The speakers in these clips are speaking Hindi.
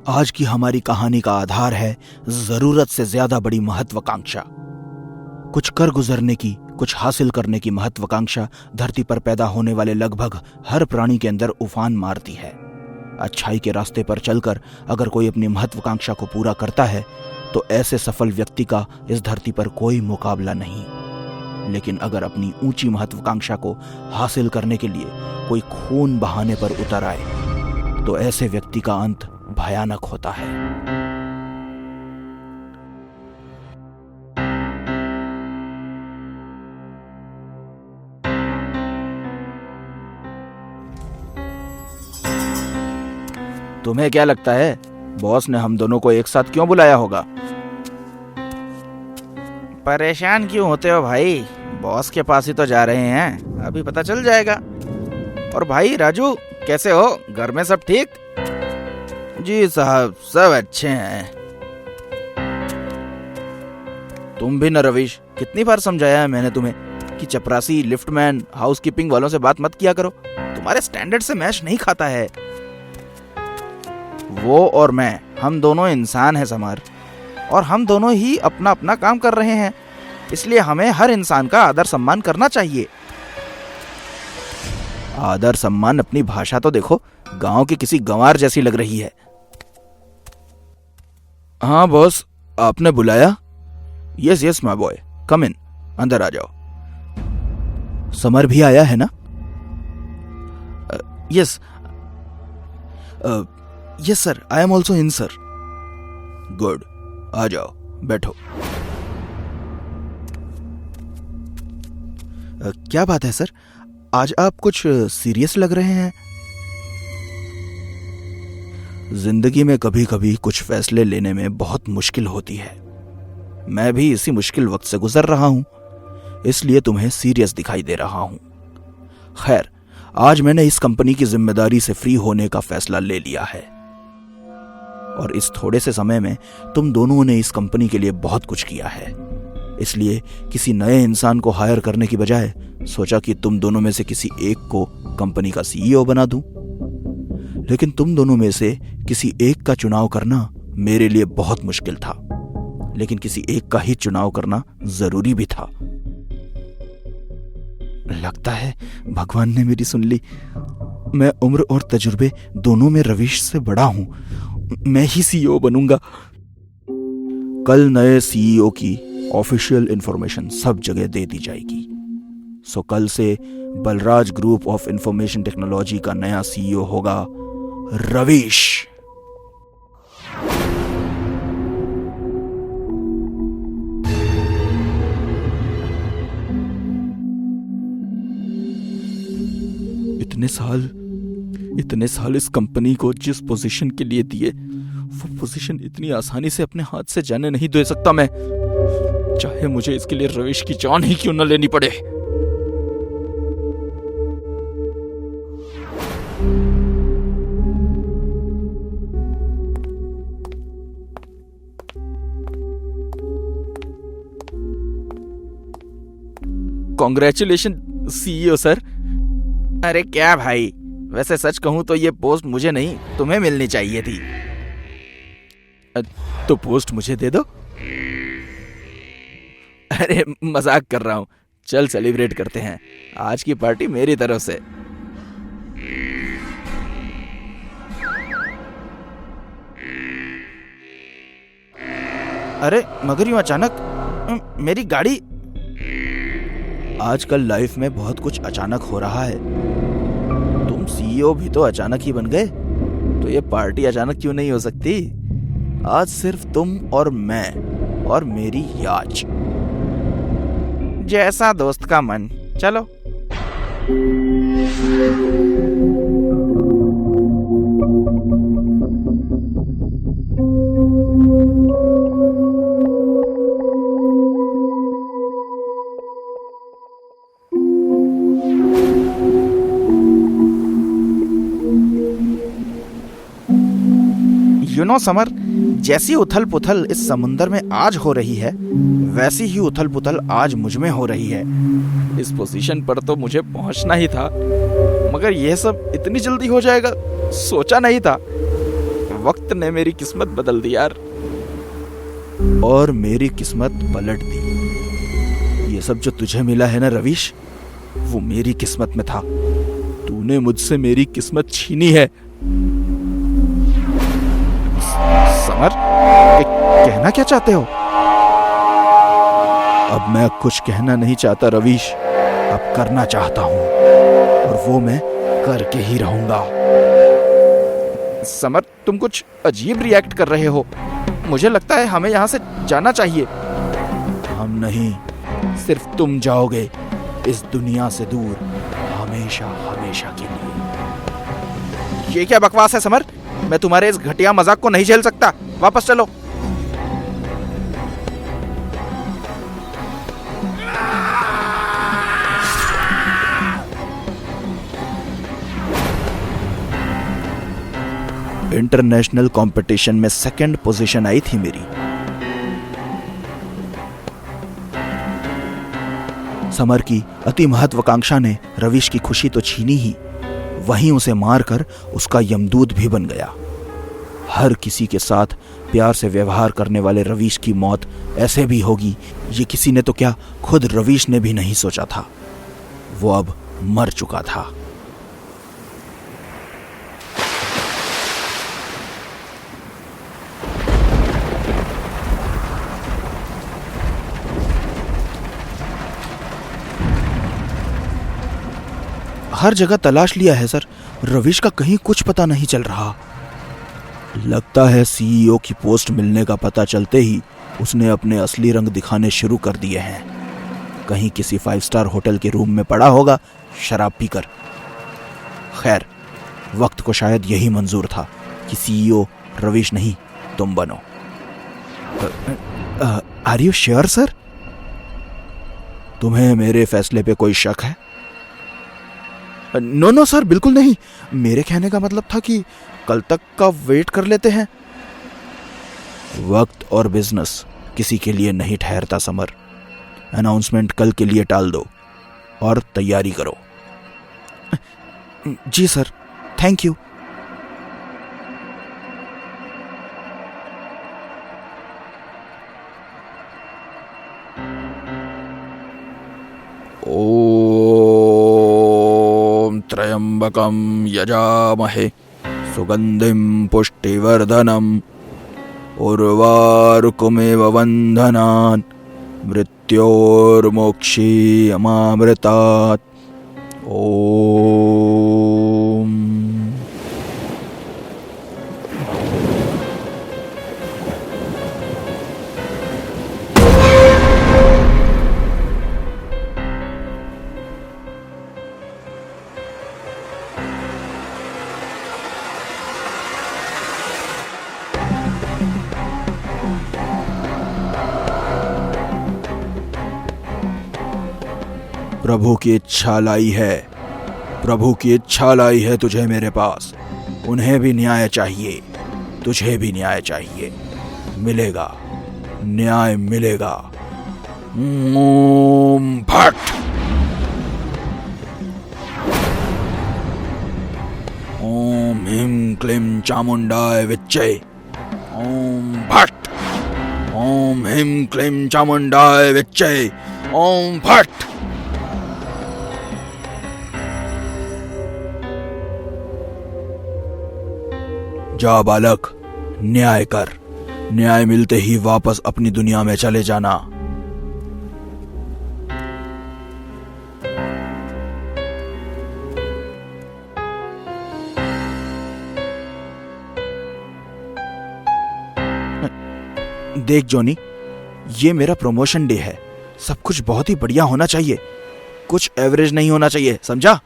आज की हमारी कहानी का आधार है जरूरत से ज्यादा बड़ी महत्वाकांक्षा। कुछ कर गुजरने की, कुछ हासिल करने की महत्वाकांक्षा धरती पर पैदा होने वाले लगभग हर प्राणी के अंदर उफान मारती है। अच्छाई के रास्ते पर चलकर अगर कोई अपनी महत्वाकांक्षा को पूरा करता है तो ऐसे सफल व्यक्ति का इस धरती पर कोई मुकाबला नहीं। लेकिन अगर अपनी ऊंची महत्वाकांक्षा को हासिल करने के लिए कोई खून बहाने पर उतर आए तो ऐसे व्यक्ति का अंत भयानक होता है। तुम्हें क्या लगता है बॉस ने हम दोनों को एक साथ क्यों बुलाया होगा? परेशान क्यों होते हो भाई? बॉस के पास ही तो जा रहे हैं, अभी पता चल जाएगा। और भाई राजू, कैसे हो? घर में सब ठीक? जी साहब, सब अच्छे हैं। तुम भी न रवीश, कितनी बार समझाया है मैंने तुम्हें कि चपरासी, लिफ्टमैन, हाउसकीपिंग वालों से बात मत किया करो, तुम्हारे स्टैंडर्ड से मैच नहीं खाता है। वो और मैं, हम दोनों इंसान हैं समर, और हम दोनों ही अपना अपना काम कर रहे हैं, इसलिए हमें हर इंसान का आदर सम्मान करना चाहिए। आदर सम्मान? अपनी भाषा तो देखो, गांव की किसी गंवार जैसी लग रही है। हाँ बॉस, आपने बुलाया? Yes yes my boy, come in, अंदर आ जाओ। समर भी आया है ना? Yes yes sir, I am also in sir. Good, आ जाओ, बैठो। क्या बात है सर, आज आप कुछ सीरियस लग रहे हैं? जिंदगी में कभी कभी कुछ फैसले लेने में बहुत मुश्किल होती है। मैं भी इसी मुश्किल वक्त से गुजर रहा हूं, इसलिए तुम्हें सीरियस दिखाई दे रहा हूं। खैर, आज मैंने इस कंपनी की जिम्मेदारी से फ्री होने का फैसला ले लिया है, और इस थोड़े से समय में तुम दोनों ने इस कंपनी के लिए बहुत कुछ किया है। इसलिए किसी नए इंसान को हायर करने की बजाय सोचा कि तुम दोनों में से किसी एक को कंपनी का सीईओ बना दूं। लेकिन तुम दोनों में से किसी एक का चुनाव करना मेरे लिए बहुत मुश्किल था, लेकिन किसी एक का ही चुनाव करना जरूरी भी था। लगता है भगवान ने मेरी सुन ली। मैं उम्र और तजुर्बे दोनों में रवीश से बड़ा हूं, मैं ही सीईओ बनूंगा। कल नए सीईओ की ऑफिशियल इंफॉर्मेशन सब जगह दे दी जाएगी। सो कल से Balraj group of information technology का नया सीईओ होगा रवीश। इतने साल इस कंपनी को जिस पोजीशन के लिए दिए, वो पोजीशन इतनी आसानी से अपने हाथ से जाने नहीं दे सकता मैं, चाहे मुझे इसके लिए रवीश की जान ही क्यों न लेनी पड़े। Congratulation CEO sir. अरे क्या भाई, वैसे सच कहूं तो ये पोस्ट मुझे नहीं, तुम्हें मिलनी चाहिए थी। तो पोस्ट मुझे दे दो। अरे मजाक कर रहा हूं, चल सेलिब्रेट करते हैं, आज की पार्टी मेरी तरफ से। अरे मगर यूं अचानक मेरी गाड़ी। आजकल लाइफ में बहुत कुछ अचानक हो रहा है। तुम सीईओ भी तो अचानक ही बन गए, तो ये पार्टी अचानक क्यों नहीं हो सकती? आज सिर्फ तुम और मैं और मेरी याच। जैसा दोस्त का मन, चलो। समर, जैसी उथल पुथल इस समुंदर में आज हो रही है, वैसी ही उथल पुथल आज मुझ में हो रही है। इस पोजीशन पर तो मुझे पहुंचना ही था, मगर यह सब इतनी जल्दी हो जाएगा सोचा नहीं था। वक्त ने मेरी किस्मत बदल दी यार। और मेरी किस्मत पलट दी। ये सब जो तुझे मिला है ना रवीश, वो मेरी किस्मत में था। तूने मुझसे मेरी किस्मत छीनी है। समर, कहना क्या चाहते हो? अब मैं कुछ कहना नहीं चाहता रवीश, अब करना चाहता हूं, और वो मैं करके ही रहूंगा। समर, तुम कुछ अजीब रिएक्ट कर रहे हो। मुझे लगता है हमें यहाँ से जाना चाहिए। हम नहीं, सिर्फ तुम जाओगे इस दुनिया से दूर, हमेशा हमेशा के लिए। ये क्या बकवास है समर? मैं तुम्हारे इस घटिया मजाक को नहीं झेल सकता। वापस चलो। इंटरनेशनल कंपटीशन में 2nd पोजीशन आई थी मेरी। समर की अति महत्वाकांक्षा ने रवीश की खुशी तो छीनी ही, वहीं उसे मारकर उसका यमदूत भी बन गया। हर किसी के साथ प्यार से व्यवहार करने वाले रवीश की मौत ऐसे भी होगी, ये किसी ने तो क्या, खुद रवीश ने भी नहीं सोचा था। वो अब मर चुका था। हर जगह तलाश लिया है सर, रवीश का कहीं कुछ पता नहीं चल रहा। लगता है सीईओ की पोस्ट मिलने का पता चलते ही उसने अपने असली रंग दिखाने शुरू कर दिए हैं। कहीं किसी 5 स्टार होटल के रूम में पड़ा होगा शराब पीकर। खैर, वक्त को शायद यही मंजूर था कि सीईओ रवीश नहीं तुम बनो। Are you sure sir? तुम्हें मेरे फैसले पे कोई शक है? नो सर, बिल्कुल नहीं। मेरे कहने का मतलब था कि कल तक का वेट कर लेते हैं। वक्त और बिजनेस किसी के लिए नहीं ठहरता समर। अनाउंसमेंट कल के लिए टाल दो और तैयारी करो। जी सर, थैंक यू। ओम त्र्यंबकं यजामहे सुगंधिं पुष्टिवर्धनम् उर्वारुकमेव वन्धनान् मृत्योर्मोक्षीयमामृतात्। ओम। प्रभु की इच्छा लाई है, प्रभु की इच्छा लाई है तुझे मेरे पास। उन्हें भी न्याय चाहिए, तुझे भी न्याय चाहिए। मिलेगा, न्याय मिलेगा। ओम भट। ओम ह्रीं क्लीं चामुंडाय विच्चे। ओम भट। ओम ह्रीं क्लीं चामुंडाय विच्चे। ओम भट। जा बालक, न्याय कर। न्याय मिलते ही वापस अपनी दुनिया में चले जाना। देख जॉनी, ये मेरा प्रमोशन डे है। सब कुछ बहुत ही बढ़िया होना चाहिए, कुछ एवरेज नहीं होना चाहिए, समझा?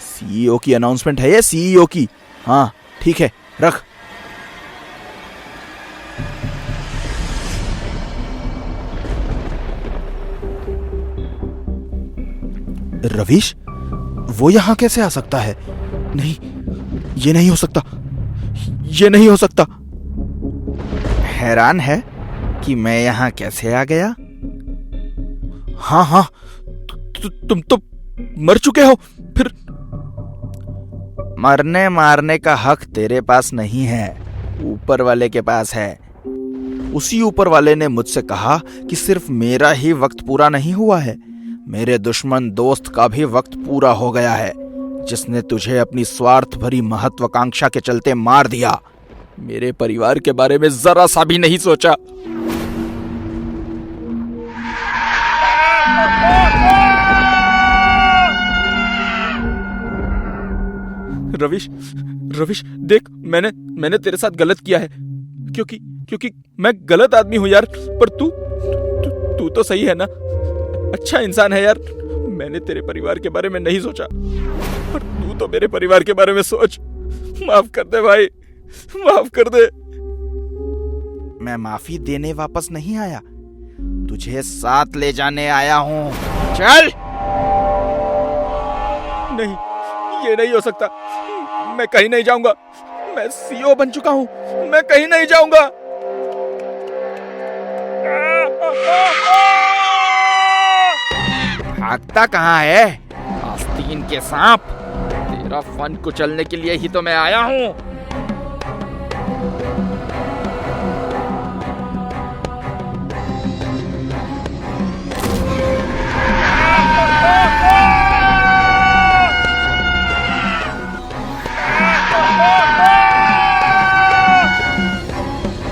सीईओ की अनाउंसमेंट है ये, सीईओ की। हाँ ठीक है, रख। रवीश, वो यहां कैसे आ सकता है? नहीं, ये नहीं हो सकता, ये नहीं हो सकता। हैरान है कि मैं यहां कैसे आ गया? हाँ, तुम तो मर चुके हो। फिर मरने मारने का हक तेरे पास नहीं है। ऊपर वाले के पास है। उसी ऊपर वाले ने मुझसे कहा कि सिर्फ मेरा ही वक्त पूरा नहीं हुआ है, मेरे दुश्मन दोस्त का भी वक्त पूरा हो गया है, जिसने तुझे अपनी स्वार्थ भरी महत्वाकांक्षा के चलते मार दिया। मेरे परिवार के बारे में जरा सा भी नहीं सोचा। रविश देख, मैंने तेरे साथ गलत किया है, क्योंकि मैं गलत आदमी हूं यार, पर तू तो सही है ना, अच्छा इंसान है यार। मैंने तेरे परिवार के बारे में नहीं सोचा, पर तू तो मेरे परिवार के बारे में सोच। माफ कर दे भाई, माफ कर दे। मैं माफी देने वापस नहीं आया, तुझे साथ ले जाने आया हूं। चल। नहीं, ये नहीं हो सकता, मैं कहीं नहीं जाऊंगा, मैं सीईओ बन चुका हूं, मैं कहीं नहीं जाऊंगा। भागता कहाँ है आस्तीन के सांप? तेरा फन कुचलने के लिए ही तो मैं आया हूं।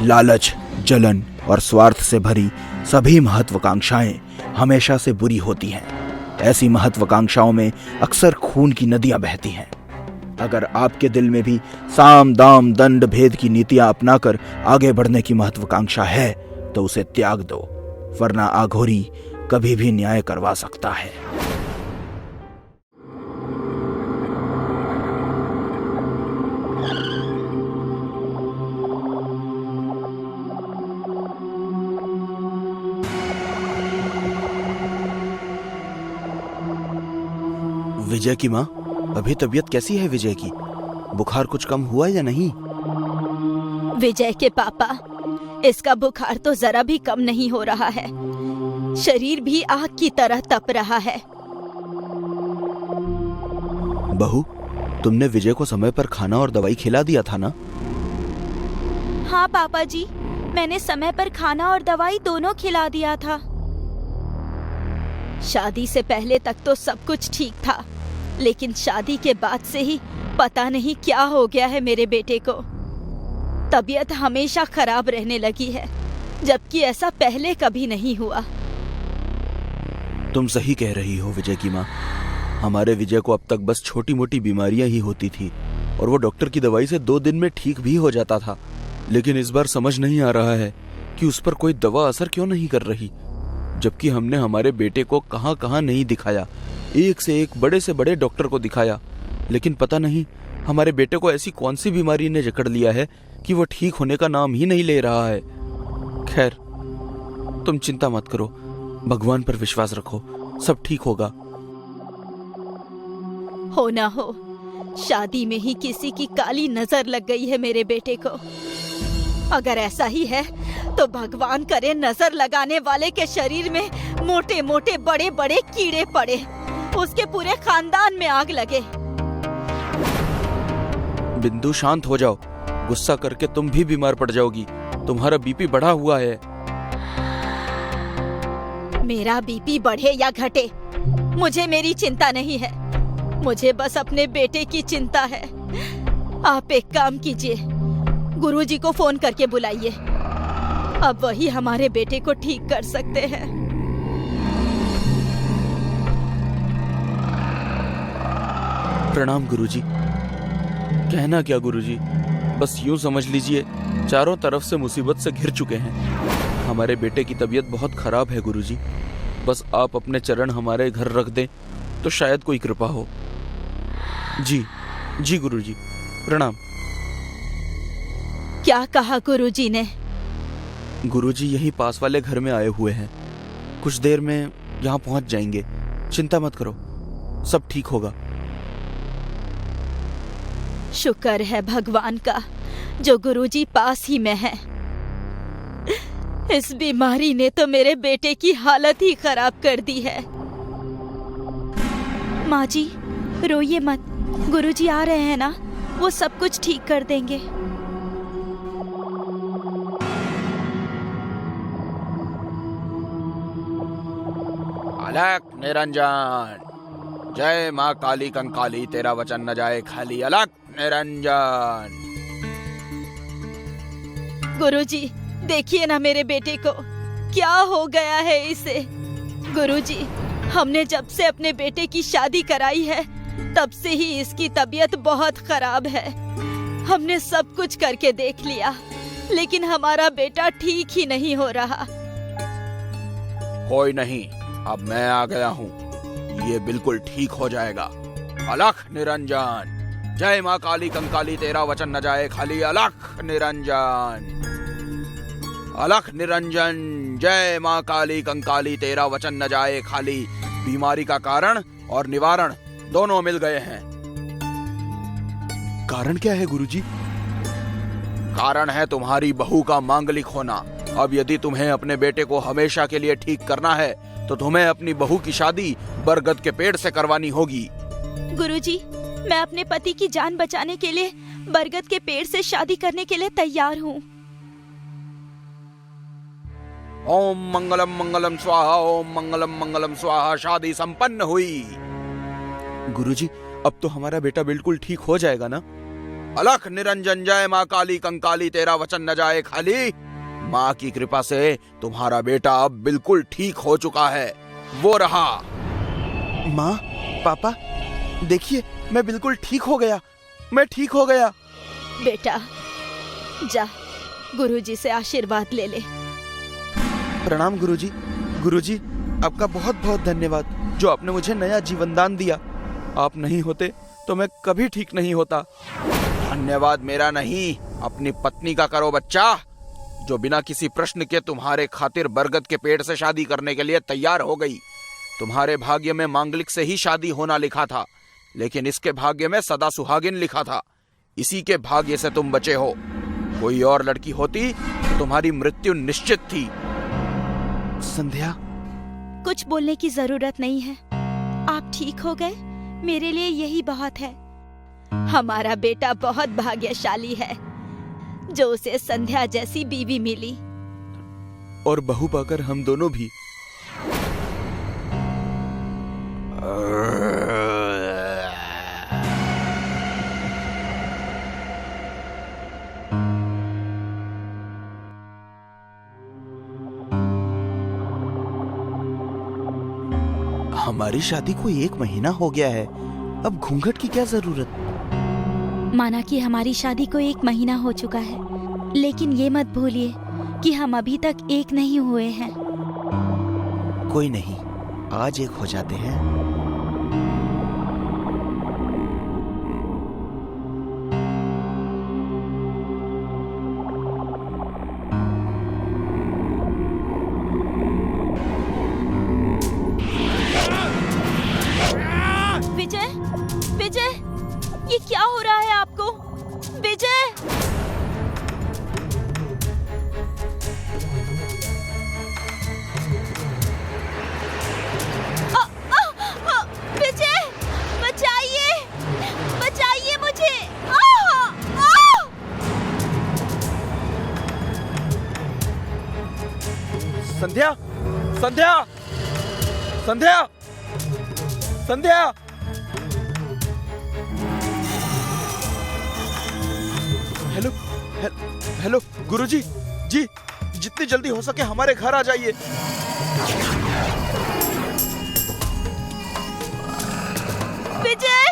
लालच, जलन और स्वार्थ से भरी सभी महत्वाकांक्षाएं हमेशा से बुरी होती हैं। ऐसी महत्वाकांक्षाओं में अक्सर खून की नदियां बहती हैं। अगर आपके दिल में भी साम दाम दंड भेद की नीतियां अपनाकर आगे बढ़ने की महत्वाकांक्षा है तो उसे त्याग दो, वरना आघोरी कभी भी न्याय करवा सकता है। विजय की माँ, अभी तबीयत कैसी है विजय की? बुखार कुछ कम हुआ या नहीं? विजय के पापा, इसका बुखार तो जरा भी कम नहीं हो रहा है, शरीर भी आग की तरह तप रहा है। बहू, तुमने विजय को समय पर खाना और दवाई खिला दिया था ना? हाँ पापा जी, मैंने समय पर खाना और दवाई दोनों खिला दिया था। शादी से पहले तक तो सब कुछ ठीक था, लेकिन शादी के बाद से ही पता नहीं क्या हो गया है मेरे बेटे को। तबीयत हमेशा खराब रहने लगी है, जबकि ऐसा पहले कभी नहीं हुआ। तुम सही कह रही हो विजय की माँ। हमारे विजय को अब तक बस छोटी मोटी बीमारियां ही होती थी और वो डॉक्टर की दवाई से 2 दिन में ठीक भी हो जाता था। लेकिन इस बार समझ नहीं आ रहा है कि उस पर कोई दवा असर क्यों नहीं कर रही, जबकि हमने हमारे बेटे को कहां कहां नहीं दिखाया, एक से एक बड़े से बड़े डॉक्टर को दिखाया, लेकिन पता नहीं हमारे बेटे को ऐसी कौन सी बीमारी ने जकड़ लिया है कि वो ठीक होने का नाम ही नहीं ले रहा है। खैर, तुम चिंता मत करो, भगवान पर विश्वास रखो, सब ठीक होगा। हो ना हो, शादी में ही किसी की काली नजर लग गई है मेरे बेटे को। अगर ऐसा ही है तो भगवान करे नजर लगाने वाले के शरीर में मोटे मोटे बड़े बड़े कीड़े पड़े, उसके पूरे खानदान में आग लगे। बिंदु, शांत हो जाओ, गुस्सा करके तुम भी बीमार पड़ जाओगी, तुम्हारा बीपी बढ़ा हुआ है। मेरा बीपी बढ़े या घटे, मुझे मेरी चिंता नहीं है, मुझे बस अपने बेटे की चिंता है। आप एक काम कीजिए, गुरुजी को फोन करके बुलाइए, अब वही हमारे बेटे को ठीक कर सकते हैं। प्रणाम गुरुजी। कहना क्या गुरुजी, बस यूं समझ लीजिए चारों तरफ से मुसीबत से घिर चुके हैं। हमारे बेटे की तबीयत बहुत खराब है गुरुजी, बस आप अपने चरण हमारे घर रख दें तो शायद कोई कृपा हो। जी जी गुरुजी, प्रणाम। क्या कहा गुरुजी ने? गुरुजी यहीं पास वाले घर में आए हुए हैं, कुछ देर में यहाँ पहुंच जाएंगे, चिंता मत करो, सब ठीक होगा। शुक्र है भगवान का जो गुरुजी पास ही में है। इस बीमारी ने तो मेरे बेटे की हालत ही खराब कर दी है। माँ जी, रोइए मत, गुरुजी आ रहे हैं ना, वो सब कुछ ठीक कर देंगे। अलग निरंजन, जय माँ काली कंकाली, तेरा वचन न जाए खाली। अलग निरंजन। गुरुजी, देखिए ना मेरे बेटे को, क्या हो गया है इसे। गुरुजी, हमने जब से अपने बेटे की शादी कराई है तब से ही इसकी तबीयत बहुत खराब है। हमने सब कुछ करके देख लिया, लेकिन हमारा बेटा ठीक ही नहीं हो रहा। कोई नहीं, अब मैं आ गया हूँ, ये बिल्कुल ठीक हो जाएगा। अलख निरंजन, जय माँ काली कंकाली, तेरा वचन न जाए खाली। अलख निरंजन, अलख निरंजन, जय माँ काली कंकाली, तेरा वचन न जाए खाली। बीमारी का कारण और निवारण दोनों मिल गए हैं। कारण क्या है गुरुजी? कारण है तुम्हारी बहू का मांगलिक होना। अब यदि तुम्हें अपने बेटे को हमेशा के लिए ठीक करना है तो तुम्हें अपनी बहू की शादी बरगद के पेड़ से करवानी होगी। गुरुजी, मैं अपने पति की जान बचाने के लिए बरगद के पेड़ से शादी करने के लिए तैयार हूँ। ओम मंगलम मंगलम स्वाहा, ओम मंगलम मंगलम स्वाहा। शादी संपन्न हुई। गुरुजी, अब तो हमारा बेटा बिल्कुल ठीक हो जाएगा ना? अलख निरंजन, जय माँ काली कंकाली, तेरा वचन न जाए खाली। माँ की कृपा से तुम्हारा बेटा अब बिल्कुल ठीक हो चुका है। वो रहा। माँ, पापा, देखिए मैं बिल्कुल ठीक हो गया, मैं ठीक हो गया। बेटा, जा गुरुजी से आशीर्वाद ले ले। प्रणाम गुरुजी। गुरुजी, आपका बहुत बहुत धन्यवाद जो आपने मुझे नया जीवन दान दिया। आप नहीं होते तो मैं कभी ठीक नहीं होता। धन्यवाद मेरा नहीं, अपनी पत्नी का करो बच्चा, जो बिना किसी प्रश्न के तुम्हारे खातिर बरगद के पेड़ से शादी करने के लिए तैयार हो गई। तुम्हारे भाग्य में मांगलिक से ही शादी होना लिखा था, लेकिन इसके भाग्य में सदा सुहागिन लिखा था। इसी के भाग्य से तुम बचे हो। कोई और लड़की होती तो तुम्हारी मृत्यु निश्चित थी। संध्या, कुछ बोलने की जरूरत नहीं है। आप ठीक हो गए, मेरे लिए यही बहुत है। हमारा बेटा बहुत भाग्यशाली है जो उसे संध्या जैसी बीवी मिली। और बहू पाकर हम दोनों भी। हमारी शादी को 1 महीना हो गया है, अब घूंघट की क्या जरूरत? माना कि हमारी शादी को 1 महीना हो चुका है, लेकिन ये मत भूलिए कि हम अभी तक एक नहीं हुए हैं। कोई नहीं, आज एक हो जाते हैं। विजय, विजय, ये क्या हो रहा है आपको? विजय! विजय, बचाइए, बचाइए मुझे! संध्या, संध्या, संध्या, संध्या! हेलो, हेलो गुरुजी जी, जितनी जल्दी हो सके हमारे घर आ जाइए। विजय,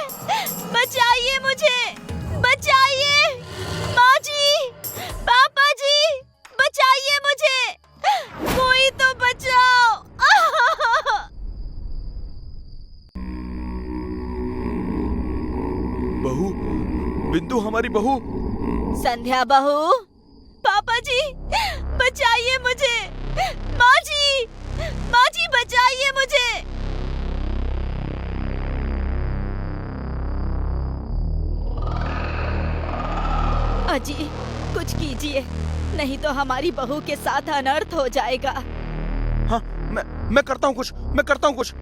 बचाइए मुझे, बचाइए! माँ जी, पापा जी, बचाइए मुझे! कोई तो बचाओ! बहू, बिंदु हमारी बहू। संध्या बहू, पापा जी, बचाइए मुझे! माँ जी, माँ जी, बचाइए मुझे! अजी, कुछ कीजिए, नहीं तो हमारी बहू के साथ अनर्थ हो जाएगा। हाँ, मैं करता हूँ कुछ, मैं करता हूँ कुछ।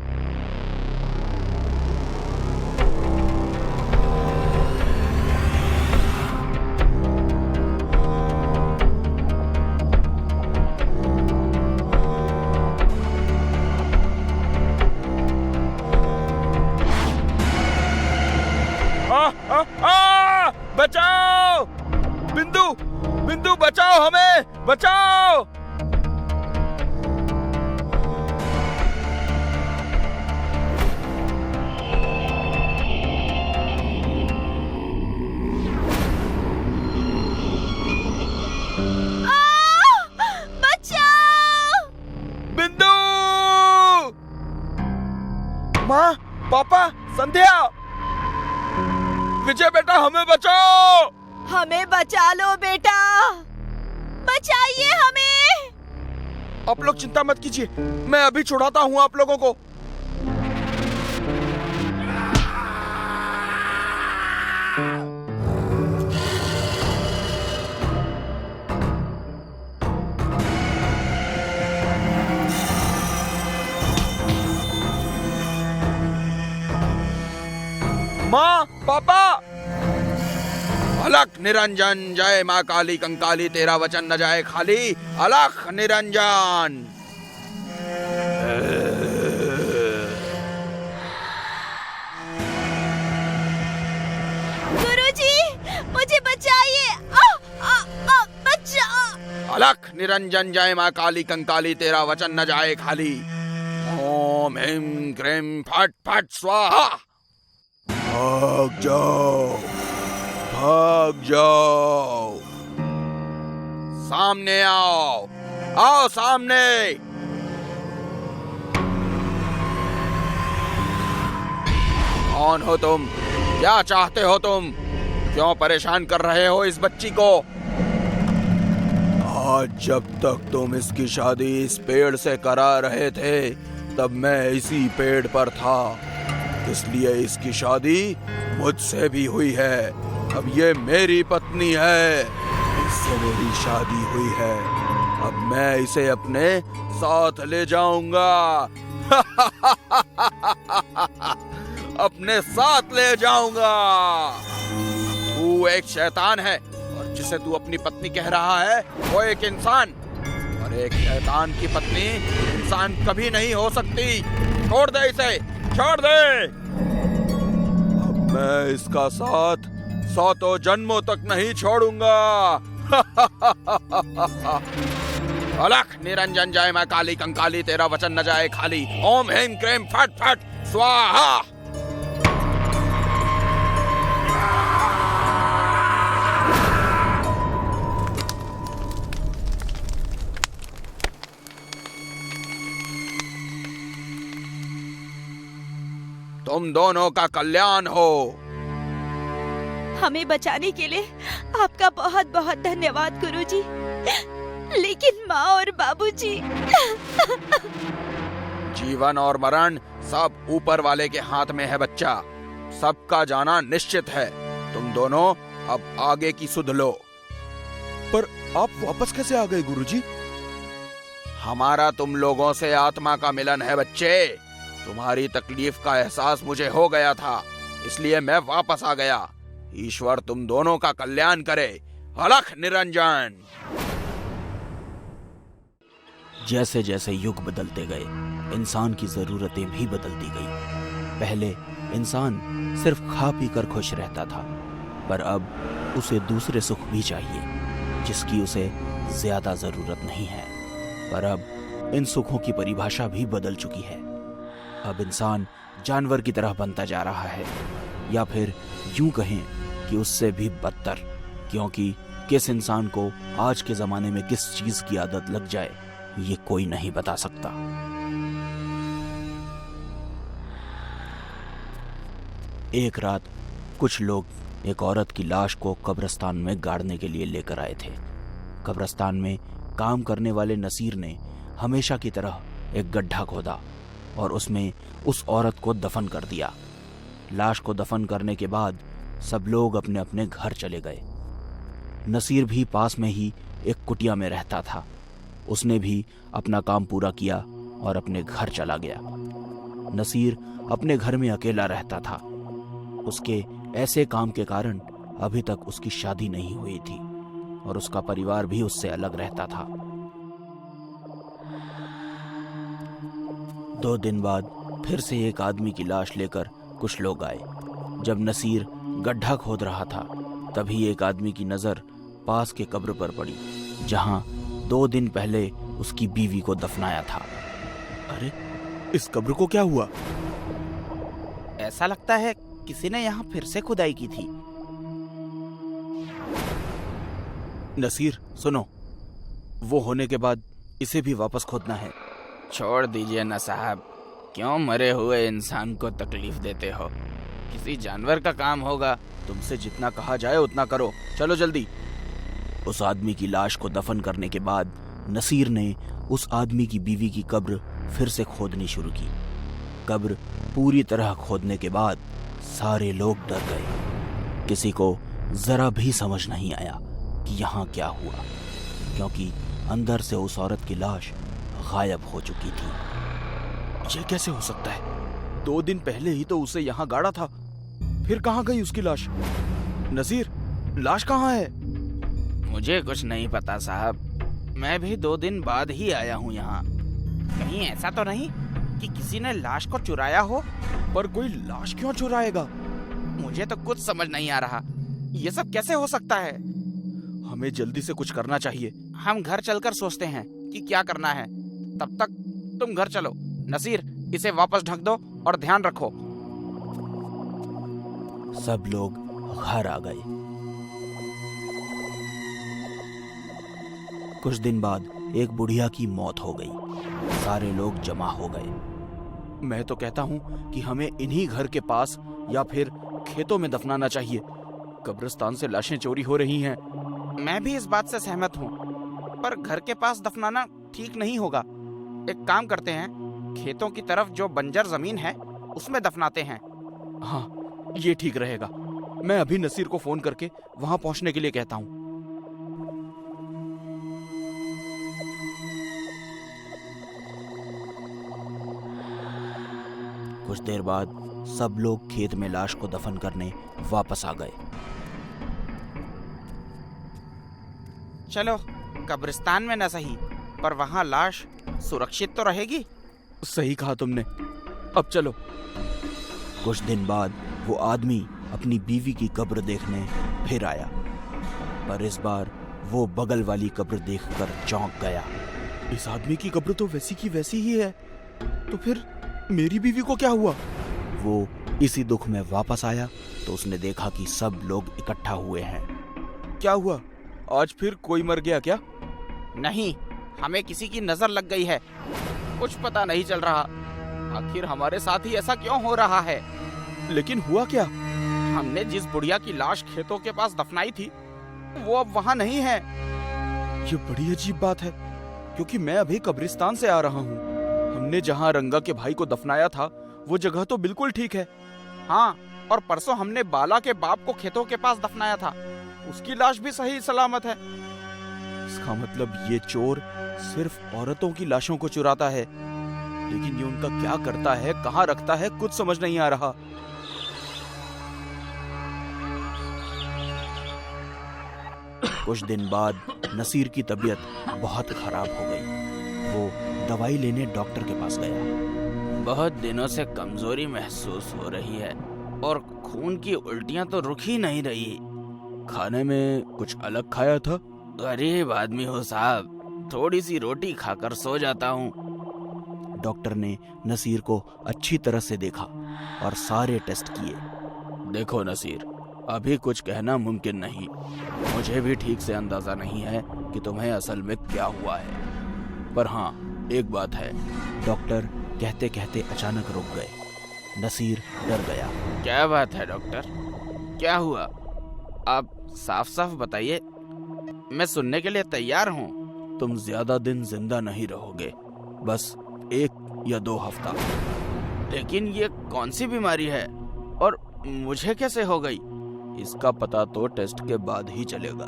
बचाओ। बिंदु, माँ, पापा, संध्या, विजय बेटा, हमें बचाओ। हमें बचा लो बेटा, बचाइए हमें। आप लोग चिंता मत कीजिए, मैं अभी छुड़ाता हूँ आप लोगों को। माँ, पापा। अलख निरंजन, जय माँ काली कंकाली, तेरा वचन न जाए खाली। अलख निरंजन। गुरुजी, मुझे बचाइए। बचाओ। अलख निरंजन, जय माँ काली कंकाली, तेरा वचन न जाए खाली। ओम ह्रीं क्रीं फट फट स्वाहा। भाग जाओ, भाग जाओ। सामने आओ, आओ सामने। कौन हो तुम? क्या चाहते हो तुम? क्यों परेशान कर रहे हो इस बच्ची को? आज जब तक तुम इसकी शादी इस पेड़ से करा रहे थे, तब मैं इसी पेड़ पर था, इसलिए इसकी शादी मुझसे भी हुई है। अब ये मेरी पत्नी है, इससे मेरी शादी हुई है। अब मैं इसे अपने साथ ले जाऊंगा। अपने साथ ले जाऊंगा। तू एक शैतान है, और जिसे तू अपनी पत्नी कह रहा है वो एक इंसान, और एक शैतान की पत्नी इंसान कभी नहीं हो सकती। छोड़ दे इसे, छोड़ दे। अब मैं इसका साथ 100 जन्मों तक नहीं छोड़ूंगा। अलख निरंजन, जय मां काली कंकाली, तेरा वचन न जाए खाली। ओम ह्रीं क्रीं फट फट स्वाहा। तुम दोनों का कल्याण हो। हमें बचाने के लिए आपका बहुत बहुत धन्यवाद गुरुजी। लेकिन माँ और बाबूजी। जीवन और मरण सब ऊपर वाले के हाथ में है बच्चा। सबका जाना निश्चित है। तुम दोनों अब आगे की सुध लो। पर आप वापस कैसे आ गए गुरुजी? हमारा तुम लोगों से आत्मा का मिलन है बच्चे। तुम्हारी तकलीफ का एहसास मुझे हो गया था, इसलिए मैं वापस आ गया। ईश्वर तुम दोनों का कल्याण करे। अलख निरंजन। जैसे जैसे युग बदलते गए, इंसान की जरूरतें भी बदलती गई। पहले इंसान सिर्फ खा पी कर खुश रहता था, पर अब उसे दूसरे सुख भी चाहिए, जिसकी उसे ज्यादा जरूरत नहीं है। पर अब इन सुखों की परिभाषा भी बदल चुकी है। अब इंसान जानवर की तरह बनता जा रहा है, या फिर यूं कहें कि उससे भी बदतर, क्योंकि किस इंसान को आज के जमाने में किस चीज की आदत लग जाए, ये कोई नहीं बता सकता। एक रात कुछ लोग एक औरत की लाश को कब्रिस्तान में गाड़ने के लिए लेकर आए थे। कब्रिस्तान में काम करने वाले नसीर ने हमेशा की तरह एक गड्ढा खोदा और उसमें उस औरत को दफन कर दिया। लाश को दफन करने के बाद सब लोग अपने अपने घर चले गए। नसीर भी पास में ही एक कुटिया में रहता था। उसने भी अपना काम पूरा किया और अपने घर चला गया। नसीर अपने घर में अकेला रहता था। उसके ऐसे काम के कारण अभी तक उसकी शादी नहीं हुई थी और उसका परिवार भी उससे अलग रहता था। 2 दिन बाद फिर से एक आदमी की लाश लेकर कुछ लोग आए। जब नसीर गड्ढा खोद रहा था, तभी एक आदमी की नजर पास के कब्र पर पड़ी, जहां 2 दिन पहले उसकी बीवी को दफनाया था। अरे, इस कब्र को क्या हुआ? ऐसा लगता है किसी ने यहाँ फिर से खुदाई की थी। नसीर, सुनो, वो होने के बाद इसे भी वापस खोदना है। छोड़ दीजिए ना साहब, क्यों मरे हुए इंसान को तकलीफ देते हो? किसी जानवर का काम होगा। तुमसे जितना कहा जाए उतना करो, चलो जल्दी। उस आदमी की लाश को दफन करने के बाद नसीर ने उस आदमी की बीवी की कब्र फिर से खोदनी शुरू की। कब्र पूरी तरह खोदने के बाद सारे लोग डर गए। किसी को जरा भी समझ नहीं आया कि यहाँ क्या हुआ, क्योंकि अंदर से उस औरत की लाश गायब हो चुकी थी। ये कैसे हो सकता है? 2 दिन पहले ही तो उसे यहाँ गाड़ा था, फिर कहाँ गई उसकी लाश? नसीर, लाश कहाँ है? मुझे कुछ नहीं पता साहब, मैं भी 2 दिन बाद ही आया हूँ यहाँ। कहीं ऐसा तो नहीं कि किसी ने लाश को चुराया हो? पर कोई लाश क्यों चुराएगा? मुझे तो कुछ समझ नहीं आ रहा, ये सब कैसे हो सकता है? हमें जल्दी से कुछ करना चाहिए। हम घर चलकर सोचते हैं कि क्या करना है। तब तक तुम घर चलो। नसीर, इसे वापस ढक दो और ध्यान रखो। सब लोग घर आ गए। कुछ दिन बाद एक बुढ़िया की मौत हो गई। सारे लोग जमा हो गए। मैं तो कहता हूँ कि हमें इन्हीं घर के पास या फिर खेतों में दफनाना चाहिए। कब्रिस्तान से लाशें चोरी हो रही हैं। मैं भी इस बात से सहमत हूँ, पर घर के पास दफनाना ठीक नहीं होगा। एक काम करते हैं, खेतों की तरफ जो बंजर जमीन है उसमें दफनाते हैं। हाँ, ये ठीक रहेगा। मैं अभी नसीर को फोन करके वहां पहुंचने के लिए कहता हूँ। कुछ देर बाद सब लोग खेत में लाश को दफन करने वापस आ गए। चलो, कब्रिस्तान में न सही, पर वहां लाश सुरक्षित तो रहेगी। सही कहा तुमने, अब चलो। कुछ दिन बाद वो आदमी अपनी बीवी की कब्र देखने फिर आया, पर इस बार वो बगल वाली कब्र देखकर चौंक गया। इस आदमी की कब्र तो वैसी की वैसी ही है, तो फिर मेरी बीवी को क्या हुआ? वो इसी दुख में वापस आया तो उसने देखा कि सब लोग इकट्ठा हुए हैं। क्या हुआ? आज फिर कोई मर गया क्या? नहीं, हमें किसी की नजर लग गई है। कुछ पता नहीं चल रहा, आखिर हमारे साथ ही ऐसा क्यों हो रहा है? लेकिन हुआ क्या? हमने जिस बुढ़िया की लाश खेतों के पास दफनाई थी वो अब वहाँ नहीं है। ये बड़ी अजीब बात है, क्योंकि मैं अभी कब्रिस्तान से आ रहा हूँ। हमने जहाँ रंगा के भाई को दफनाया था वो जगह तो बिल्कुल ठीक है। हाँ, और परसों हमने बाला के बाप को खेतों के पास दफनाया था, उसकी लाश भी सही सलामत है। इसका मतलब ये चोर सिर्फ औरतों की लाशों को चुराता है, लेकिन ये उनका क्या करता है, कहाँ रखता है, कुछ समझ नहीं आ रहा। कुछ दिन बाद नसीर की तबीयत बहुत खराब हो गई। वो दवाई लेने डॉक्टर के पास गया। बहुत दिनों से कमजोरी महसूस हो रही है और खून की उल्टियां तो रुक ही नहीं रही। खाने में कुछ अलग खाया था? गरीब आदमी हो साहब, थोड़ी सी रोटी खाकर सो जाता हूँ। डॉक्टर ने नसीर को अच्छी तरह से देखा और सारे टेस्ट किए। देखो नसीर, अभी कुछ कहना मुमकिन नहीं। मुझे भी ठीक से अंदाजा नहीं है कि तुम्हें असल में क्या हुआ है, पर हाँ, एक बात है। डॉक्टर कहते कहते अचानक रुक गए। नसीर डर गया। क्या बात है डॉक्टर? क्या हुआ? आप साफ साफ बताइए, मैं सुनने के लिए तैयार हूँ। तुम ज्यादा दिन जिंदा नहीं रहोगे, बस 1 या 2 हफ्ता। लेकिन ये कौन सी बीमारी है और मुझे कैसे हो गई? इसका पता तो टेस्ट के बाद ही चलेगा।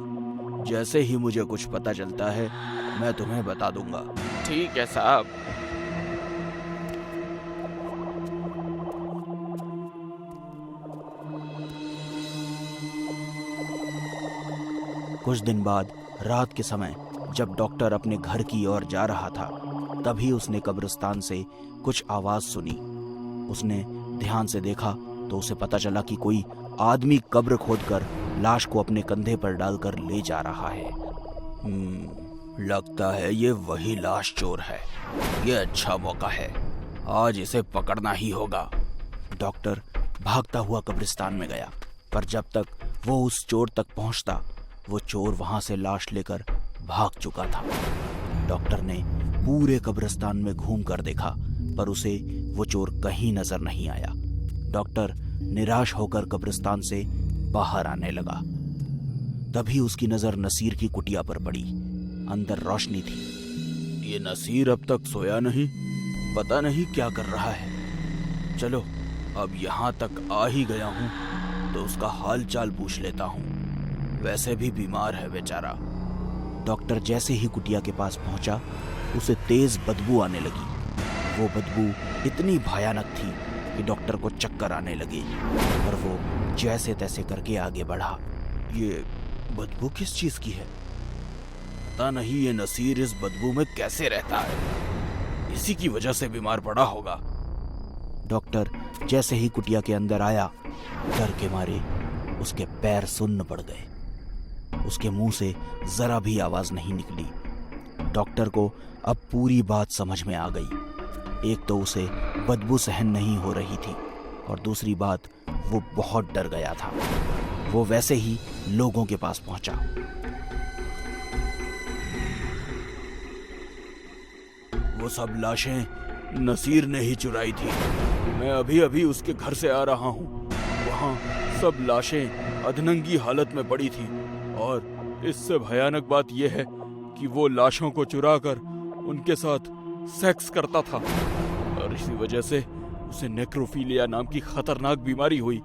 जैसे ही मुझे कुछ पता चलता है मैं तुम्हें बता दूंगा। ठीक है साहब। कुछ दिन बाद रात के समय जब डॉक्टर अपने घर की ओर जा रहा था, तभी उसने कब्रिस्तान से कुछ आवाज सुनी। उसने ध्यान से देखा तो उसे पता चला कि कोई आदमी कब्र खोदकर लाश को अपने कंधे पर डालकर ले जा रहा है। लगता है ये वही लाश चोर है। ये अच्छा मौका है, आज इसे पकड़ना ही होगा। डॉक्टर भागता हुआ कब्रिस्तान में गया, पर जब तक वो उस चोर तक पहुंचता, वो चोर वहां से लाश लेकर भाग चुका था। डॉक्टर ने पूरे कब्रिस्तान में घूम कर देखा, पर उसे वो चोर कहीं नजर नहीं आया। डॉक्टर निराश होकर कब्रिस्तान से बाहर आने लगा। तभी उसकी नजर नसीर की कुटिया पर पड़ी। अंदर रोशनी थी। ये नसीर अब तक सोया नहीं, पता नहीं क्या कर रहा है। चलो, अब यहाँ तक आ ही गया हूँ तो उसका हाल चाल पूछ लेता हूँ। वैसे भी बीमार है बेचारा। डॉक्टर जैसे ही कुटिया के पास पहुंचा, उसे तेज बदबू आने लगी। वो बदबू इतनी भयानक थी कि डॉक्टर को चक्कर आने लगे, और वो जैसे तैसे करके आगे बढ़ा। ये बदबू किस चीज की है? पता नहीं ये नसीर इस बदबू में कैसे रहता है। इसी की वजह से बीमार पड़ा होगा। डॉक्टर जैसे ही कुटिया के अंदर आया, डर के मारे उसके पैर सुन्न पड़ गए। उसके मुंह से जरा भी आवाज नहीं निकली। डॉक्टर को अब पूरी बात समझ में आ गई। एक तो उसे बदबू सहन नहीं हो रही थी, और दूसरी बात, वो बहुत डर गया था। वो वैसे ही लोगों के पास पहुंचा। वो सब लाशें नसीर ने ही चुराई थी। मैं अभी अभी उसके घर से आ रहा हूँ। वहाँ सब लाशें अधनंगी हालत में पड़ी थी, और इससे भयानक बात यह है कि वो लाशों को चुराकर उनके साथ सेक्स करता था, और इसी वजह से उसे नेक्रोफिलिया नाम की खतरनाक बीमारी हुई,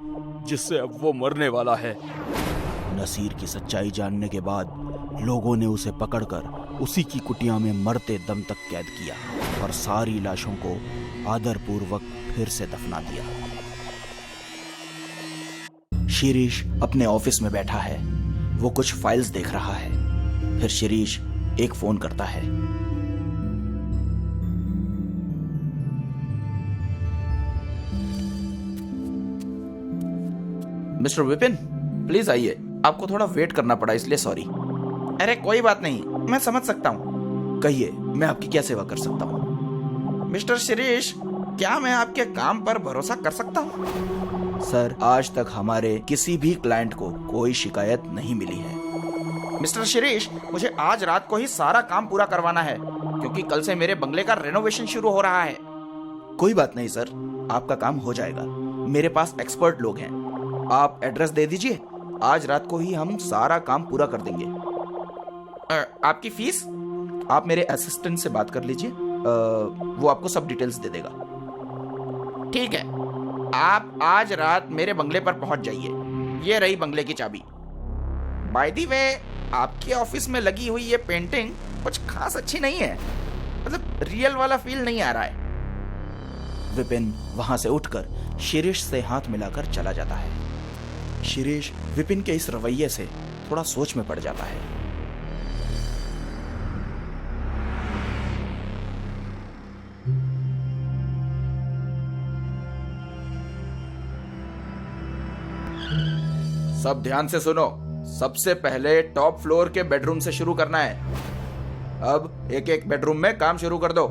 जिससे अब वो मरने वाला है। नसीर की सच्चाई जानने के बाद लोगों ने उसे पकड़कर उसी की कुटिया में मरते दम तक कैद किया, और सारी लाशों को आदरपूर्वक फिर से दफना दिया। शिरीष अपने ऑफिस में बैठा है। वो कुछ फाइल्स देख रहा है। फिर शिरीष एक फोन करता है। मिस्टर विपिन, प्लीज आइए। आपको थोड़ा वेट करना पड़ा, इसलिए सॉरी। अरे कोई बात नहीं, मैं समझ सकता हूँ। कहिए, मैं आपकी क्या सेवा कर सकता हूँ? मिस्टर शिरीष, क्या मैं आपके काम पर भरोसा कर सकता हूँ? सर, आज तक हमारे किसी भी क्लाइंट को कोई शिकायत नहीं मिली है। मिस्टर शिरीष, मुझे आज रात को ही सारा काम पूरा करवाना है, क्योंकि कल से मेरे बंगले का रेनोवेशन शुरू हो रहा है। कोई बात नहीं सर, आपका काम हो जाएगा। मेरे पास एक्सपर्ट लोग हैं। आप एड्रेस दे दीजिए, आज रात को ही हम सारा काम पूरा कर देंगे। आपकी फीस? आप मेरे असिस्टेंट से बात कर लीजिए, वो आपको सब डिटेल्स दे देगा। ठीक है, आप आज रात मेरे बंगले पर पहुंच जाइए। ये रही बंगले की चाबी। बाय द वे, आपके ऑफिस में लगी हुई ये पेंटिंग कुछ खास अच्छी नहीं है। मतलब रियल वाला फील नहीं आ रहा है। विपिन वहां से उठकर शिरीष से हाथ मिलाकर चला जाता है। शिरीष विपिन के इस रवैये से थोड़ा सोच में पड़ जाता है। सब ध्यान से सुनो। सबसे पहले टॉप फ्लोर के बेडरूम से शुरू करना है। अब एक एक बेडरूम में काम शुरू कर दो।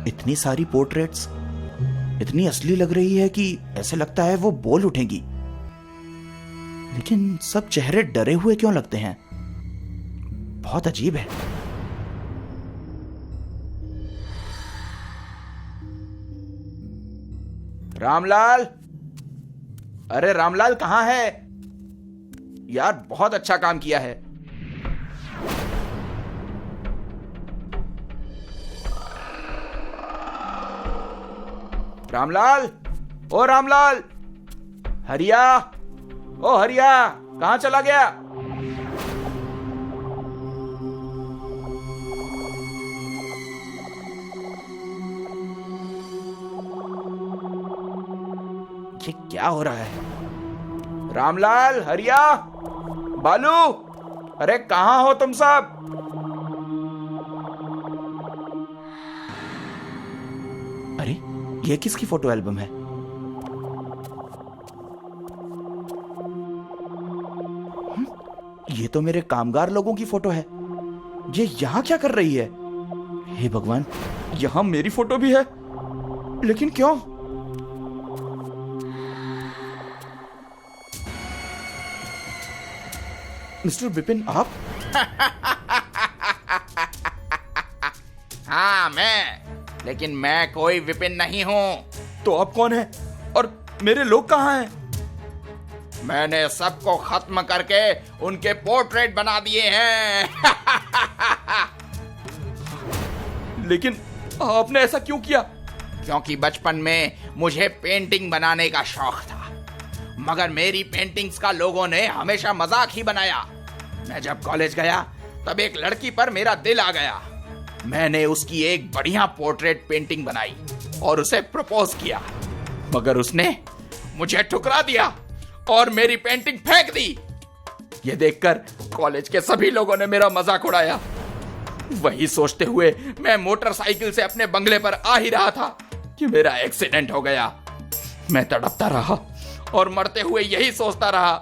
इतनी सारी पोर्ट्रेट्स इतनी असली लग रही है कि ऐसे लगता है वो बोल उठेंगी, लेकिन सब चेहरे डरे हुए क्यों लगते हैं? बहुत अजीब है। रामलाल, अरे रामलाल कहां है यार? बहुत अच्छा काम किया है। रामलाल, ओ रामलाल, हरिया, ओ हरिया, कहां चला गया? ये क्या हो रहा है? रामलाल, हरिया, बालू, अरे कहां हो तुम सब? अरे ये किसकी फोटो एल्बम है? ये तो मेरे कामगार लोगों की फोटो है। ये यहाँ क्या कर रही है? हे भगवान, यहाँ मेरी फोटो भी है, लेकिन क्यों? मिस्टर विपिन, आप? हाँ मैं, लेकिन मैं कोई विपिन नहीं हूँ। तो आप कौन हैं? और मेरे लोग कहाँ हैं? मैंने सबको खत्म करके उनके पोर्ट्रेट बना दिए हैं। लेकिन आपने ऐसा क्यों किया? क्योंकि बचपन में मुझे पेंटिंग बनाने का शौक था, मगर मेरी पेंटिंग्स का लोगों ने हमेशा मजाक ही बनाया। मैं जब कॉलेज गया तब एक लड़की पर मेरा दिल आ गया। मैंने उसकी एक बढ़िया पोर्ट्रेट पेंटिंग बनाई और उसे प्रपोज किया, मगर उसने मुझे ठुकरा दिया और मेरी पेंटिंग फेंक दी। ये देखकर कॉलेज के सभी लोगों ने मेरा मजाक उड़ाया। वही सोचते हुए मैं मोटरसाइकिल से अपने बंगले पर आ ही रहा था कि मेरा एक्सीडेंट हो गया। मैं तड़पता रहा और मरते हुए यही सोचता रहा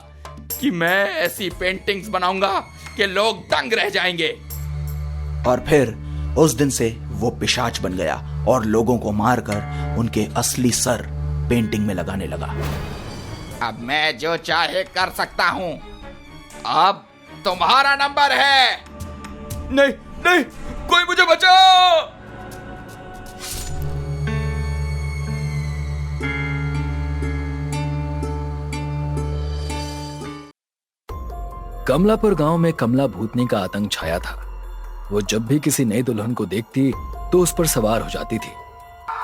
कि मैं ऐसी पेंटिंग्स बनाऊंगा कि लोग दंग रह जाएंगे। और फिर उस दिन से वो पिशाच बन गया और लोगों को मारकर उनके असली सर पेंटिंग में लगाने लगा। अब मैं जो चाहे कर सकता हूं। अब तुम्हारा नंबर है। नहीं नहीं, कोई मुझे बचाओ! कमलापुर गांव में कमला भूतनी का आतंक छाया था। वो जब भी किसी नई दुल्हन को देखती तो उस पर सवार हो जाती थी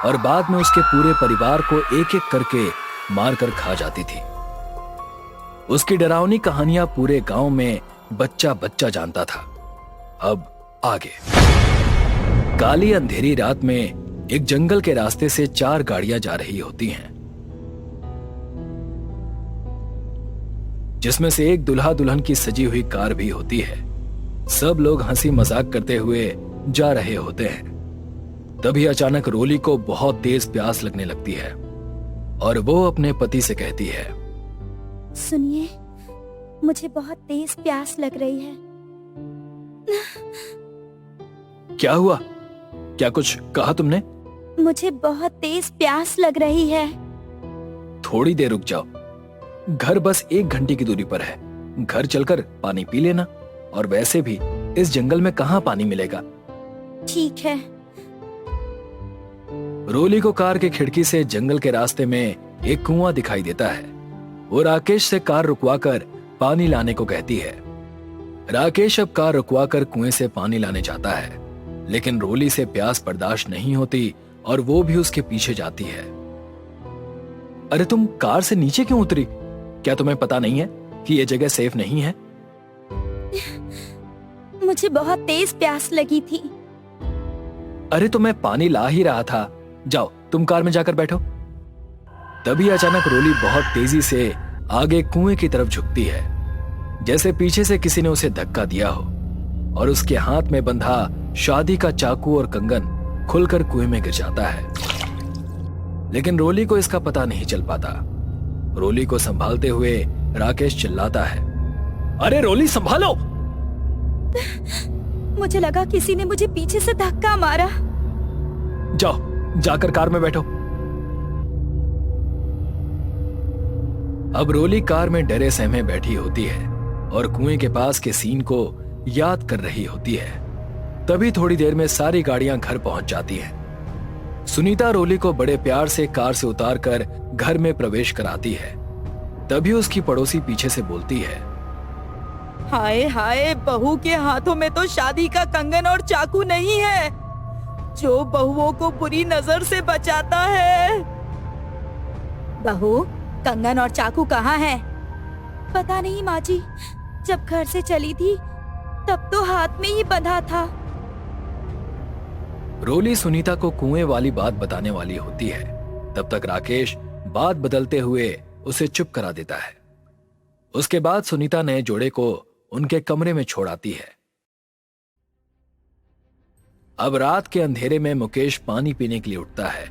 और बाद में उसके पूरे परिवार को एक एक करके मारकर खा जाती थी। उसकी डरावनी कहानियां पूरे गांव में बच्चा बच्चा जानता था। अब आगे। काली अंधेरी रात में एक जंगल के रास्ते से 4 गाड़ियां जा रही होती हैं, जिसमें से एक दुल्हा दुल्हन की सजी हुई कार भी होती है। सब लोग हंसी मजाक करते हुए जा रहे होते हैं। तभी अचानक रोली को बहुत तेज प्यास लगने लगती है और वो अपने पति से कहती है, सुनिए, मुझे बहुत तेज प्यास लग रही है। क्या हुआ? क्या कुछ कहा तुमने? मुझे बहुत तेज प्यास लग रही है। थोड़ी देर रुक जाओ, घर बस 1 घंटे की दूरी पर है। घर चलकर पानी पी लेना, और वैसे भी इस जंगल में कहां पानी मिलेगा। ठीक है। रोली को कार के खिड़की से जंगल के रास्ते में एक कुआं दिखाई देता है। वो राकेश से कार रुकवाकर पानी लाने को कहती है। राकेश अब कार रुकवाकर कुएं से पानी लाने जाता है, लेकिन रोली से प्यास बर्दाश्त नहीं होती और वो भी उसके पीछे जाती है। अरे तुम कार से नीचे क्यों उतरी? क्या तुम्हें पता नहीं है कि ये जगह सेफ नहीं है? मुझे बहुत तेज प्यास लगी थी। अरे तो मैं पानी ला ही रहा था। जाओ तुम कार में जाकर बैठो। तभी अचानक रोली बहुत तेजी से आगे कुएं की तरफ झुकती है, जैसे पीछे से किसी ने उसे धक्का दिया हो, और उसके हाथ में बंधा शादी का चाकू और कंगन खुलकर कुएं में गिर जाता है। लेकिन रोली को इसका पता नहीं चल पाता। रोली को संभालते हुए राकेश चिल्लाता है, अरे रोली संभालो! मुझे लगा किसी ने मुझे पीछे से धक्का मारा। जाओ जाकर कार में बैठो। अब रोली कार में डरे सहमे बैठी होती है और कुएं के पास के सीन को याद कर रही होती है। तभी थोड़ी देर में सारी गाड़ियां घर पहुंच जाती हैं। सुनीता रोली को बड़े प्यार से कार से उतारकर घर में प्रवेश कराती है। तभी उसकी पड़ोसी पीछे से बोलती है, हाय हाय, बहू के हाथों में तो शादी का कंगन और चाकू नहीं है, जो बहुओं को बुरी नजर से बचाता है। बहू, कंगन और चाकू कहाँ है? पता नहीं माँ जी, जब घर से चली थी तब तो हाथ में ही बंधा था। रोली सुनीता को कुएं वाली बात बताने वाली होती है। तब तक राकेश बात बदलते हुए उसे चुप करा देता है। उसके बाद सुनीता नए जोड़े को उनके कमरे में छोड़ आती है। अब रात के अंधेरे में मुकेश पानी पीने के लिए उठता है,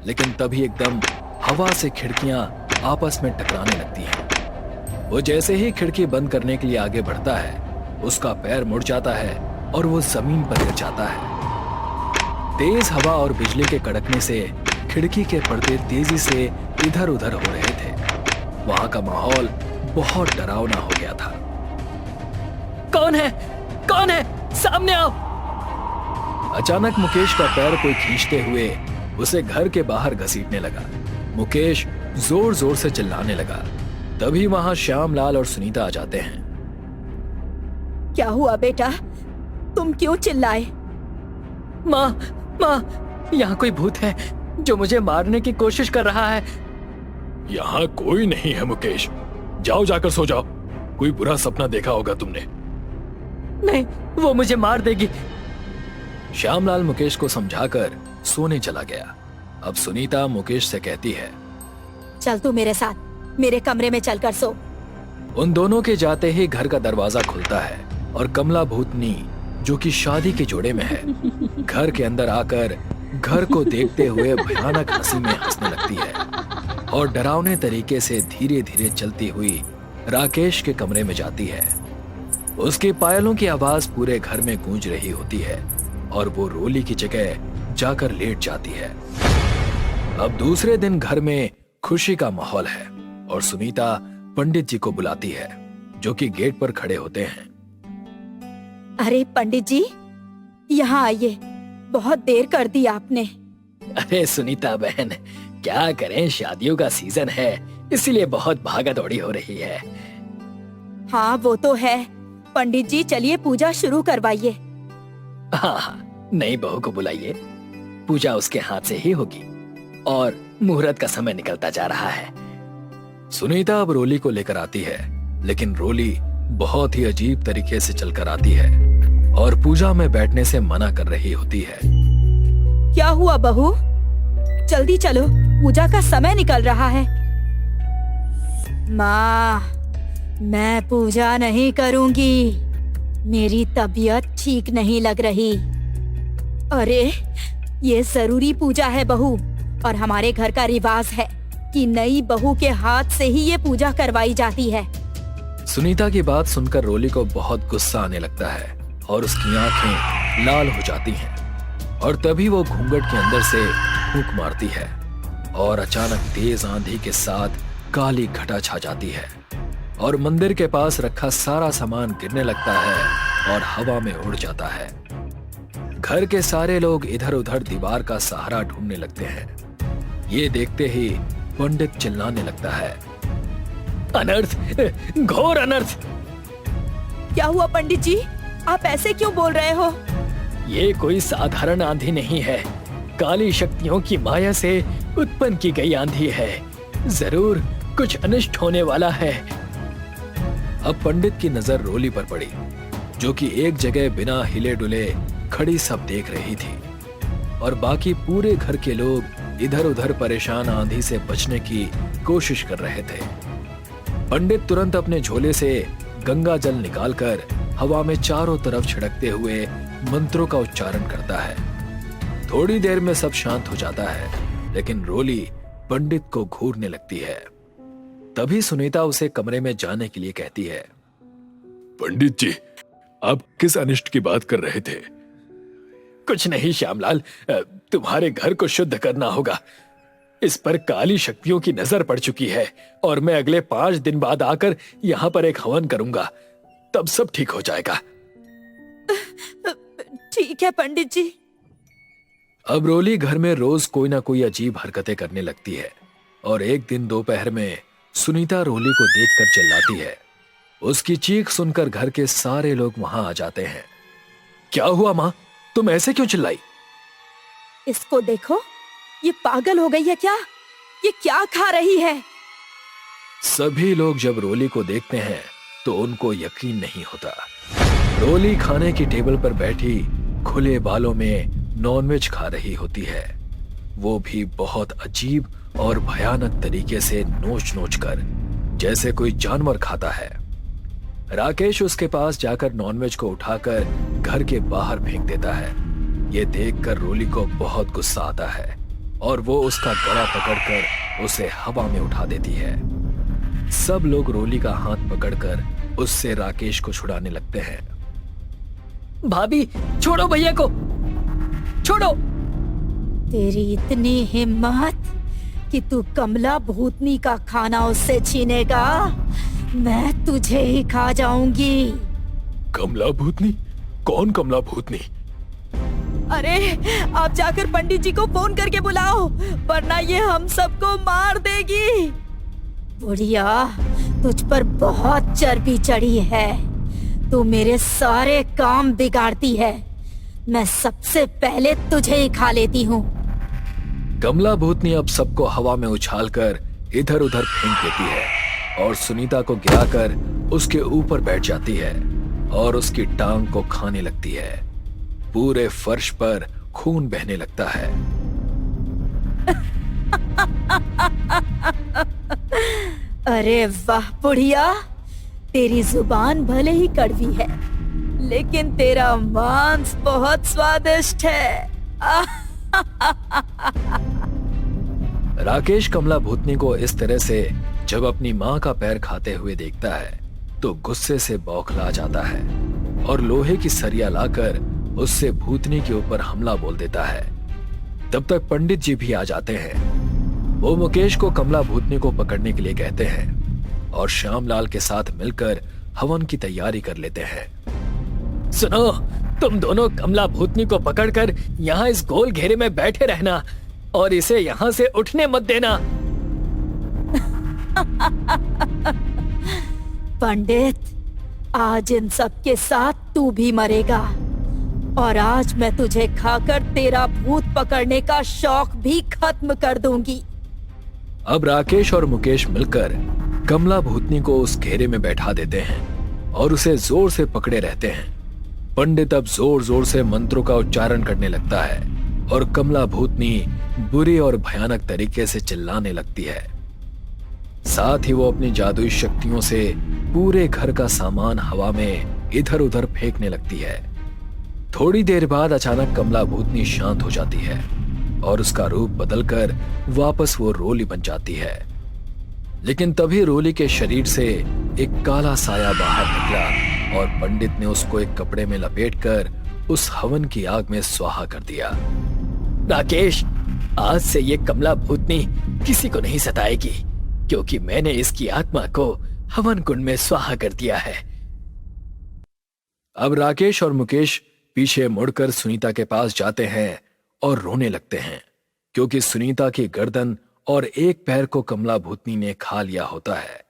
लेकिन तभी एकदम हवा से खिड़कियां आपस में टकराने लगती हैं। वो जैसे ही खिड़की बंद करने के लिए आगे बढ़ता है, उसका पैर मुड़ जाता है और वो जमीन पर गिर जाता है। तेज हवा और बिजली के कड़कने से खिड़की के पर्दे तेजी से इधर उधर हो रहे थे। वहां का माहौल बहुत डरावना हो गया था। कौन है? कौन है? सामने आओ! अचानक मुकेश का पैर कोई खींचते हुए उसे घर के बाहर घसीटने लगा। मुकेश जोर जोर से चिल्लाने लगा। तभी वहां श्यामलाल और सुनीता आ जाते हैं। क्या हुआ बेटा, तुम क्यों चिल्लाए? माँ, माँ, यहाँ कोई भूत है जो मुझे मारने की कोशिश कर रहा है। यहाँ कोई नहीं है मुकेश, जाओ जाकर सो जाओ। कोई बुरा सपना देखा होगा तुमने। नहीं, वो मुझे मार देगी। श्यामलाल मुकेश को समझाकर सोने चला गया। अब सुनीता मुकेश से कहती है, चल तू मेरे साथ, मेरे कमरे में चलकर सो। उन दोनों के जाते ही घर का दरवाजा खुलता है और कमला भूतनी, जो कि शादी के जोड़े में है, घर के अंदर आकर घर को देखते हुए भयानक हंसी में हंसने लगती है और डरावने तरीके से धीरे धीरे चलती हुई राकेश के कमरे में जाती है। उसके पायलों की आवाज पूरे घर में गूंज रही होती है और वो रोली की जगह जाकर लेट जाती है। अब दूसरे दिन घर में खुशी का माहौल है और सुनीता पंडित जी को बुलाती है, जो कि गेट पर खड़े होते हैं। अरे पंडित जी, यहाँ आइए, बहुत देर कर दी आपने। अरे सुनीता बहन, क्या करें, शादियों का सीजन है, इसीलिए बहुत भागा दौड़ी हो रही है। हाँ वो तो है। पंडित जी चलिए पूजा शुरू करवाइए। हाँ, नई बहू को बुलाइए, पूजा उसके हाथ से ही होगी और मुहूर्त का समय निकलता जा रहा है। सुनीता अब रोली को लेकर आती है, लेकिन रोली बहुत ही अजीब तरीके से चलकर आती है और पूजा में बैठने से मना कर रही होती है। क्या हुआ बहू, जल्दी चलो, पूजा का समय निकल रहा है। माँ, मैं पूजा नहीं करूंगी, मेरी तबीयत ठीक नहीं लग रही। अरे ये जरूरी पूजा है बहू, और हमारे घर का रिवाज है कि नई बहू के हाथ से ही ये पूजा करवाई जाती है। सुनीता की बात सुनकर रोली को बहुत गुस्सा आने लगता है और उसकी आंखें लाल हो जाती हैं और तभी वो घूंघट के अंदर से फूंक मारती है और अचानक तेज आंधी के साथ काली घटा छा जाती है और मंदिर के पास रखा सारा सामान गिरने लगता है और हवा में उड़ जाता है। घर के सारे लोग इधर उधर दीवार का सहारा ढूंढने लगते हैं। ये देखते ही पंडित चिल्लाने लगता है, अनर्थ, घोर अनर्थ। क्या हुआ पंडित जी, आप ऐसे क्यों बोल रहे हो? ये कोई साधारण आंधी नहीं है, काली शक्तियों की माया से उत्पन्न की गई आंधी है। जरूर कुछ अनिष्ट होने वाला है। अब पंडित की नजर रोली पर पड़ी, जो कि एक जगह बिना हिले डुले खड़ी सब देख रही थी और बाकी पूरे घर के लोग इधर उधर परेशान आंधी से बचने की कोशिश कर रहे थे। पंडित तुरंत अपने झोले से गंगा जल निकालकर हवा में चारों तरफ छिड़कते हुए मंत्रों का उच्चारण करता है। थोड़ी देर में सब शांत हो जाता है, लेकिन रोली पंडित को घूरने लगती है। तभी सुनीता उसे कमरे में जाने के लिए कहती है, पंडित जी, आप किस अनिष्ट की बात कर रहे थे? कुछ नहीं श्यामलाल, तुम्हारे घर को शुद्ध करना होगा। इस पर काली शक्तियों की नजर पड़ चुकी है और मैं अगले 5 दिन बाद आकर यहाँ पर एक हवन करूंगा, तब सब ठीक हो जाएगा। ठीक है पंडित जी। अब रोली घर में रोज कोई ना कोई अजीब हरकतें करने लगती है और एक दिन दोपहर में सुनीता रोली को देखकर चिल्लाती है। उसकी चीख सुनकर घर के सारे लोग वहां आ जाते हैं। क्या हुआ माँ, तुम ऐसे क्यों चिल्लाई? इसको देखो, ये पागल हो गई है क्या? ये क्या खा रही है? सभी लोग जब रोली को देखते हैं तो उनको यकीन नहीं होता। रोली खाने की टेबल पर बैठी खुले बालों में नॉनवेज खा रही होती है, वो भी बहुत अजीब और भयानक तरीके से नोच नोच कर, जैसे कोई जानवर खाता है। राकेश उसके पास जाकर नॉनवेज को उठाकर घर के बाहर फेंक देता है। ये देखकर रोली को बहुत गुस्सा आता है और वो उसका गला पकड़कर उसे हवा में उठा देती है। सब लोग रोली का हाथ पकड़कर उससे राकेश को छुड़ाने लगते हैं। भाभी छोड़ो भैया को, छोड़ो। तेरी इतनी हिम्मत कि तू कमला भूतनी का खाना उससे छीनेगा? मैं तुझे ही खा जाऊंगी। कमला भूतनी? कौन कमला भूतनी? अरे आप जाकर पंडित जी को फोन करके बुलाओ, वरना ये हम सबको मार देगी। बुढ़िया, तुझ पर बहुत चर्बी चढ़ी है। तू मेरे सारे काम बिगाड़ती है। मैं सबसे पहले तुझे ही खा लेती हूँ। कमला भूतनी अब सबको हवा में उछालकर इधर उधर फेंक देती है और सुनीता को गिराकर उसके ऊपर बैठ जाती है और उसकी टांग को खाने लगती है। पूरे फर्श पर खून बहने लगता है। अरे वाह बुढ़िया, तेरी जुबान भले ही कड़वी है, लेकिन तेरा मांस बहुत स्वादिष्ट है। राकेश कमला भूतनी को इस तरह से जब अपनी मां का पैर खाते हुए देखता है तो गुस्से से बौखला जाता है और लोहे की सरिया लाकर उससे भूतनी के ऊपर हमला बोल देता है। तब तक पंडित जी भी आ जाते हैं। वो मुकेश को कमला भूतनी को पकड़ने के लिए कहते हैं और श्यामलाल के साथ मिलकर हवन की तैयारी कर लेते हैं। सुनो, तुम दोनों कमला भूतनी को पकड़कर यहाँ इस गोल घेरे में बैठे रहना और इसे यहाँ से उठने मत देना। पंडित, आज इन सब के साथ तू भी मरेगा और आज मैं तुझे खाकर तेरा भूत पकड़ने का शौक भी खत्म कर दूंगी। अब राकेश और मुकेश मिलकर कमला भूतनी को उस घेरे में बैठा देते हैं और उसे जोर से पकड़े रहते हैं। पंडित अब जोर जोर से मंत्रों का उच्चारण करने लगता है और कमला भूतनी बुरी और भयानक तरीके से चिल्लाने लगती है। साथ ही वो अपनी जादुई शक्तियों से पूरे घर का सामान हवा में इधर उधर फेंकने लगती है। थोड़ी देर बाद अचानक कमला भूतनी शांत हो जाती है और उसका रूप बदलकर वापस वो रोली बन जाती है। लेकिन तभी रोली के शरीर से एक काला साया बाहर निकला और पंडित ने उसको एक कपड़े में लपेटकर उस हवन की आग में स्वाहा कर दिया। राकेश, आज से ये कमला भूतनी किसी को नहीं सताएगी, क्योंकि मैंने इसकी आत्मा को हवन कुंड में स्वाहा कर दिया है। अब राकेश और मुकेश पीछे मुड़कर सुनीता के पास जाते हैं और रोने लगते हैं, क्योंकि सुनीता की गर्दन और एक पैर को कमला भूतनी ने खा लिया होता है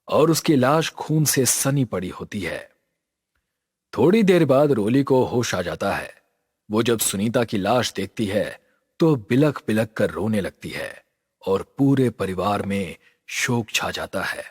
और उसकी लाश खून से सनी पड़ी होती है। थोड़ी देर बाद रोली को होश आ जाता है। वो जब सुनीता की लाश देखती है तो बिलख बिलख कर रोने लगती है और पूरे परिवार में शोक छा जाता है।